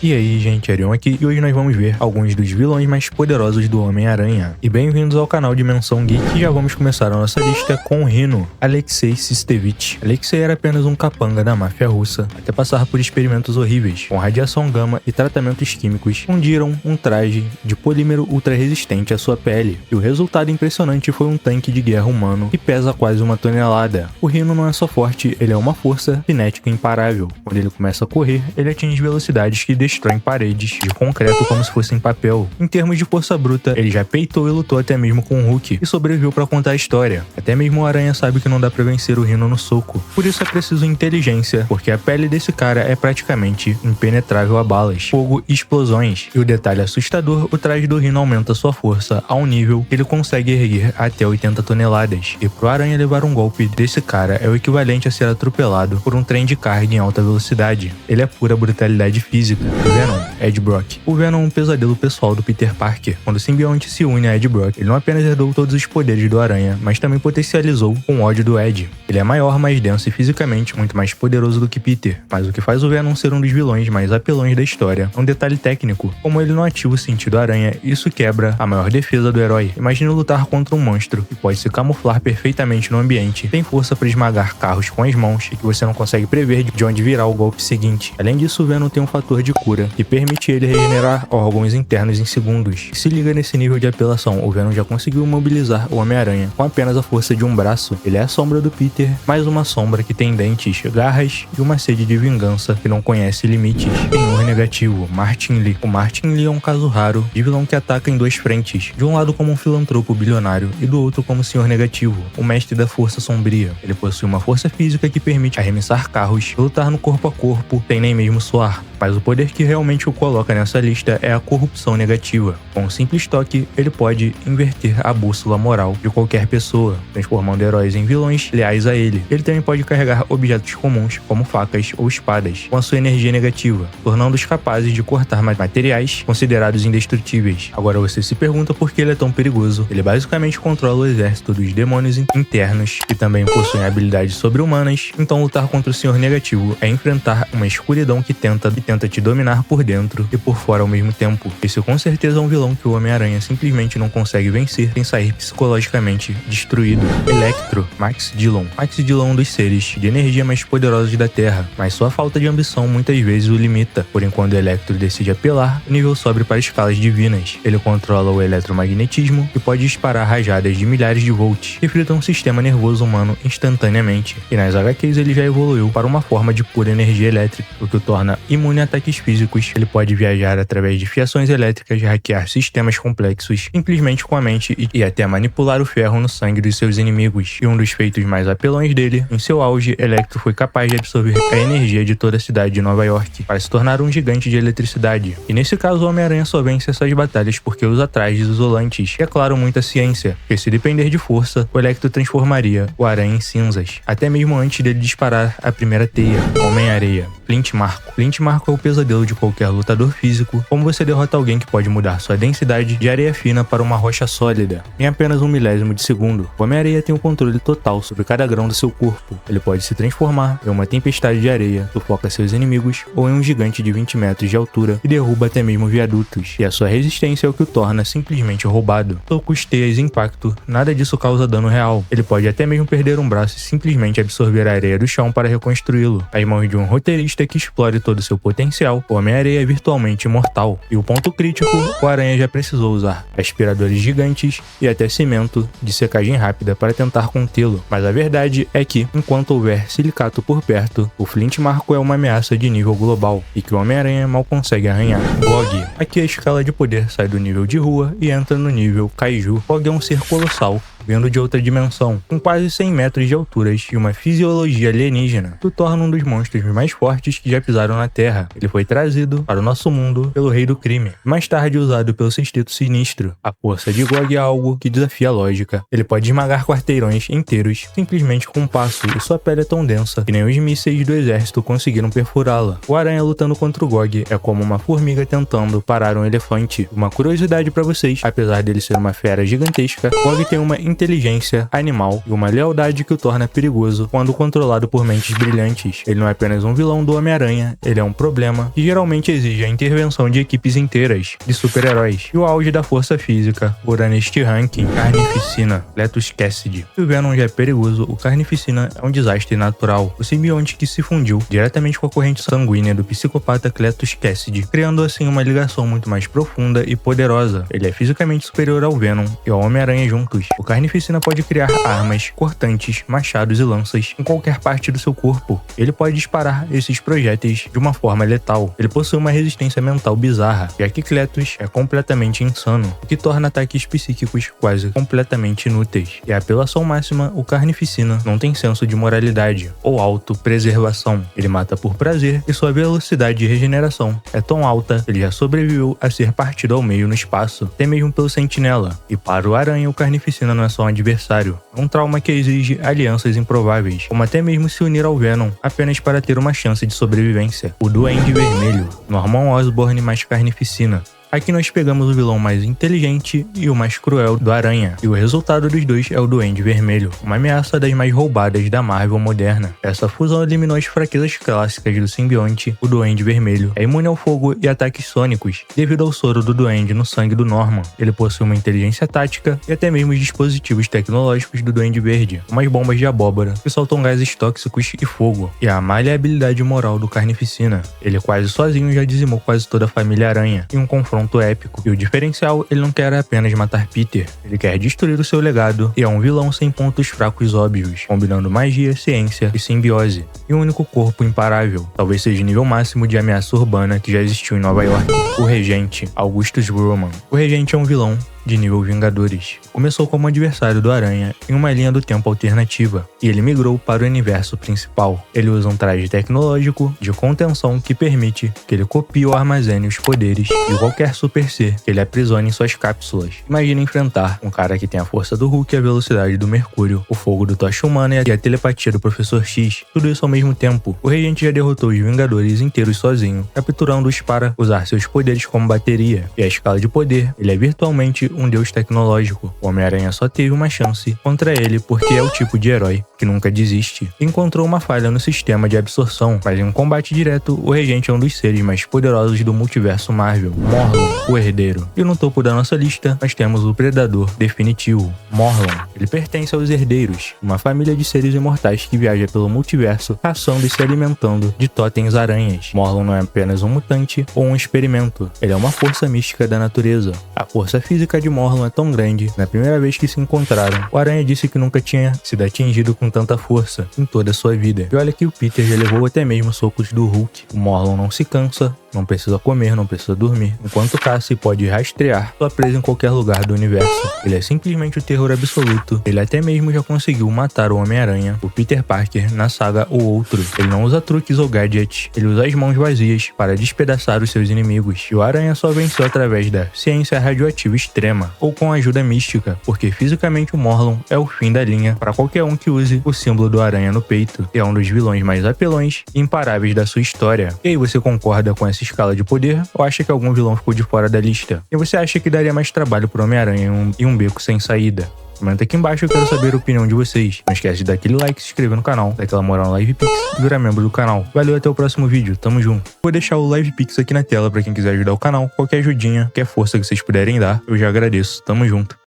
E aí, gente, Arion aqui, e hoje nós vamos ver alguns dos vilões mais poderosos do Homem-Aranha. E bem-vindos ao canal Dimensão Geek, e já vamos começar a nossa lista com o Rhino, Alexei Sistevich. Alexei era apenas um capanga da máfia russa, até passar por experimentos horríveis, com radiação gama e tratamentos químicos, fundiram um traje de polímero ultra resistente à sua pele, e o resultado impressionante foi um tanque de guerra humano que pesa quase 1 tonelada. O Rhino não é só forte, ele é uma força cinética imparável. Quando ele começa a correr, ele atinge velocidades que destroem paredes de concreto como se fossem papel. Em termos de força bruta, ele já peitou e lutou até mesmo com o Hulk, e sobreviveu para contar a história. Até mesmo o Aranha sabe que não dá pra vencer o Rhino no soco. Por isso é preciso inteligência, porque a pele desse cara é praticamente impenetrável a balas, fogo e explosões. E o detalhe assustador, o traje do Rhino aumenta sua força a um nível que ele consegue erguer até 80 toneladas. E pro Aranha levar um golpe desse cara é o equivalente a ser atropelado por um trem de carga em alta velocidade. Ele é pura brutalidade física. Venom, Ed Brock. O Venom é um pesadelo pessoal do Peter Parker. Quando o simbionte se une a Ed Brock, ele não apenas herdou todos os poderes do Aranha, mas também potencializou com o ódio do Ed. Ele é maior, mais denso e fisicamente muito mais poderoso do que Peter, mas o que faz o Venom ser um dos vilões mais apelões da história é um detalhe técnico. Como ele não ativa o sentido aranha, isso quebra a maior defesa do herói. Imagine lutar contra um monstro que pode se camuflar perfeitamente no ambiente, tem força para esmagar carros com as mãos e que você não consegue prever de onde virá o golpe seguinte. Além disso, o Venom tem um fator de cura que permite ele regenerar órgãos internos em segundos. Se liga nesse nível de apelação, o Venom já conseguiu mobilizar o Homem-Aranha com apenas a força de um braço. Ele é a sombra do Peter, mais uma sombra que tem dentes, garras e uma sede de vingança que não conhece limites. Senhor Negativo, Martin Lee. O Martin Lee é um caso raro de vilão que ataca em duas frentes, de um lado como um filantropo bilionário e do outro como Senhor Negativo, o mestre da força sombria. Ele possui uma força física que permite arremessar carros, lutar no corpo a corpo, sem nem mesmo suar. Mas o poder que realmente o coloca nessa lista é a corrupção negativa. Com um simples toque, ele pode inverter a bússola moral de qualquer pessoa, transformando heróis em vilões leais a ele. Ele também pode carregar objetos comuns, como facas ou espadas, com a sua energia negativa, tornando-os capazes de cortar materiais considerados indestrutíveis. Agora você se pergunta por que ele é tão perigoso. Ele basicamente controla o exército dos demônios internos, que também possuem habilidades sobre-humanas, então lutar contra o Senhor Negativo é enfrentar uma escuridão que tenta te dominar por dentro e por fora ao mesmo tempo. Esse com certeza é um vilão que o Homem-Aranha simplesmente não consegue vencer sem sair psicologicamente destruído. Electro, Max Dillon. Max Dillon é um dos seres de energia mais poderosos da Terra, mas sua falta de ambição muitas vezes o limita. Porém, quando o Electro decide apelar, o nível sobe para escalas divinas. Ele controla o eletromagnetismo e pode disparar rajadas de milhares de volts, que fritam um sistema nervoso humano instantaneamente. E nas HQs ele já evoluiu para uma forma de pura energia elétrica, o que o torna imune a ataques físicos. Ele pode viajar através de fiações elétricas, hackear sistemas complexos simplesmente com a mente e até manipular o ferro no sangue dos seus inimigos. E um dos feitos mais apelões dele, em seu auge, Electro foi capaz de absorver a energia de toda a cidade de Nova York para se tornar um gigante de eletricidade. E nesse caso o Homem-Aranha só vence essas batalhas porque usa trajes isolantes e, é claro, muita ciência, porque se depender de força, o Electro transformaria o Aranha em cinzas, até mesmo antes dele disparar a primeira teia. Homem-Areia, Flint Marko. Flint Marko é o pesadelo de qualquer lutador físico. Como você derrota alguém que pode mudar sua densidade de areia fina para uma rocha sólida em apenas 1 milésimo de segundo. O Homem-Areia tem o controle total sobre cada grão do seu corpo. Ele pode se transformar em uma tempestade de areia, sufoca seus inimigos, ou em um gigante de 20 metros de altura e derruba até mesmo viadutos. E a sua resistência é o que o torna simplesmente roubado. Socos, teias e impacto, nada disso causa dano real. Ele pode até mesmo perder um braço e simplesmente absorver a areia do chão para reconstruí-lo. As mãos de um roteirista que explore todo o seu potencial, o Homem-Areia é virtualmente imortal. E o ponto crítico, o Aranha já precisou usar aspiradores gigantes e até cimento de secagem rápida para tentar contê-lo. Mas a verdade é que, enquanto houver silicato por perto, o Flint Marko é uma ameaça de nível global e que o Homem-Aranha mal consegue arranhar. Gog. Aqui a escala de poder sai do nível de rua e entra no nível Kaiju. Gog é um ser colossal, vindo de outra dimensão, com quase 100 metros de alturas e uma fisiologia alienígena, que o torna um dos monstros mais fortes que já pisaram na Terra. Ele foi trazido para o nosso mundo pelo Rei do Crime, mais tarde usado pelo Sexteto Sinistro. A força de Gog é algo que desafia a lógica. Ele pode esmagar quarteirões inteiros simplesmente com um passo, e sua pele é tão densa que nem os mísseis do exército conseguiram perfurá-la. O Aranha lutando contra o Gog é como uma formiga tentando parar um elefante. Uma curiosidade para vocês, apesar dele ser uma fera gigantesca, Gog tem uma inteligência animal e uma lealdade que o torna perigoso quando controlado por mentes brilhantes. Ele não é apenas um vilão do Homem-Aranha, ele é um problema que geralmente exige a intervenção de equipes inteiras de super-heróis. E o auge da força física, ora neste ranking, Carnificina, Cletus Kasady. Se o Venom já é perigoso, o Carnificina é um desastre natural. O simbionte que se fundiu diretamente com a corrente sanguínea do psicopata Cletus Kasady, criando assim uma ligação muito mais profunda e poderosa. Ele é fisicamente superior ao Venom e ao Homem-Aranha juntos. O Carnificina pode criar armas, cortantes, machados e lanças em qualquer parte do seu corpo. Ele pode disparar esses projéteis de uma forma letal. Ele possui uma resistência mental bizarra, já que Cletus é completamente insano, o que torna ataques psíquicos quase completamente inúteis. E a apelação máxima, o Carnificina não tem senso de moralidade ou autopreservação. Ele mata por prazer e sua velocidade de regeneração é tão alta que ele já sobreviveu a ser partido ao meio no espaço, até mesmo pelo Sentinela. E para o Aranha, o Carnificina não é só um adversário, é um trauma que exige alianças improváveis, como até mesmo se unir ao Venom apenas para ter uma chance de sobrevivência. O Duende Vermelho, Norman Osborn mais Carnificina. Aqui nós pegamos o vilão mais inteligente e o mais cruel do Aranha, e o resultado dos dois é o Duende Vermelho, uma ameaça das mais roubadas da Marvel moderna. Essa fusão eliminou as fraquezas clássicas do simbionte. O Duende Vermelho é imune ao fogo e ataques sônicos, devido ao soro do Duende no sangue do Norman. Ele possui uma inteligência tática e até mesmo os dispositivos tecnológicos do Duende Verde, umas bombas de abóbora que soltam gases tóxicos e fogo, e a maleabilidade moral do Carnificina. Ele quase sozinho já dizimou quase toda a família Aranha, em um confronto épico. E o diferencial, ele não quer apenas matar Peter, ele quer destruir o seu legado e é um vilão sem pontos fracos óbvios, combinando magia, ciência e simbiose. E um único corpo imparável, talvez seja o nível máximo de ameaça urbana que já existiu em Nova York. O Regente, Augustus Roman. O Regente é um vilão de nível Vingadores. Começou como adversário do Aranha em uma linha do tempo alternativa, e ele migrou para o universo principal. Ele usa um traje tecnológico de contenção que permite que ele copie ou armazene os poderes de qualquer super ser que ele aprisione em suas cápsulas. Imagina enfrentar um cara que tem a força do Hulk e a velocidade do Mercúrio, o fogo do Tocha Humana e a telepatia do Professor X, tudo isso ao mesmo tempo. O Regente já derrotou os Vingadores inteiros sozinho, capturando-os para usar seus poderes como bateria, e a escala de poder, ele é virtualmente um deus tecnológico. O Homem-Aranha só teve uma chance contra ele porque é o tipo de herói que nunca desiste. Encontrou uma falha no sistema de absorção, mas em um combate direto, o Regente é um dos seres mais poderosos do multiverso Marvel, Morlun, o herdeiro. E no topo da nossa lista, nós temos o predador definitivo, Morlun. Ele pertence aos herdeiros, uma família de seres imortais que viaja pelo multiverso, caçando e se alimentando de totens aranhas. Morlun não é apenas um mutante ou um experimento, ele é uma força mística da natureza. A força física de Morlun é tão grande, na primeira vez que se encontraram, o Aranha disse que nunca tinha sido atingido com tanta força em toda a sua vida. E olha que o Peter já levou até mesmo socos do Hulk. O Morlun não se cansa, não precisa comer, não precisa dormir. Enquanto caça e pode rastrear sua presa em qualquer lugar do universo. Ele é simplesmente o terror absoluto. Ele até mesmo já conseguiu matar o Homem-Aranha, o Peter Parker, na saga O Outro. Ele não usa truques ou gadgets, ele usa as mãos vazias para despedaçar os seus inimigos. E o Aranha só venceu através da ciência radioativa extrema, ou com ajuda mística, porque fisicamente o Morlun é o fim da linha para qualquer um que use o símbolo do Aranha no peito, e é um dos vilões mais apelões e imparáveis da sua história. E aí, você concorda com essa escala de poder ou acha que algum vilão ficou de fora da lista? E você acha que daria mais trabalho pro Homem-Aranha em um beco sem saída? Comenta aqui embaixo, eu quero saber a opinião de vocês. Não esquece de dar aquele like, se inscrever no canal, dar aquela moral no LivePix e virar membro do canal. Valeu, até o próximo vídeo, tamo junto. Vou deixar o LivePix aqui na tela pra quem quiser ajudar o canal. Qualquer ajudinha, qualquer força que vocês puderem dar, eu já agradeço. Tamo junto.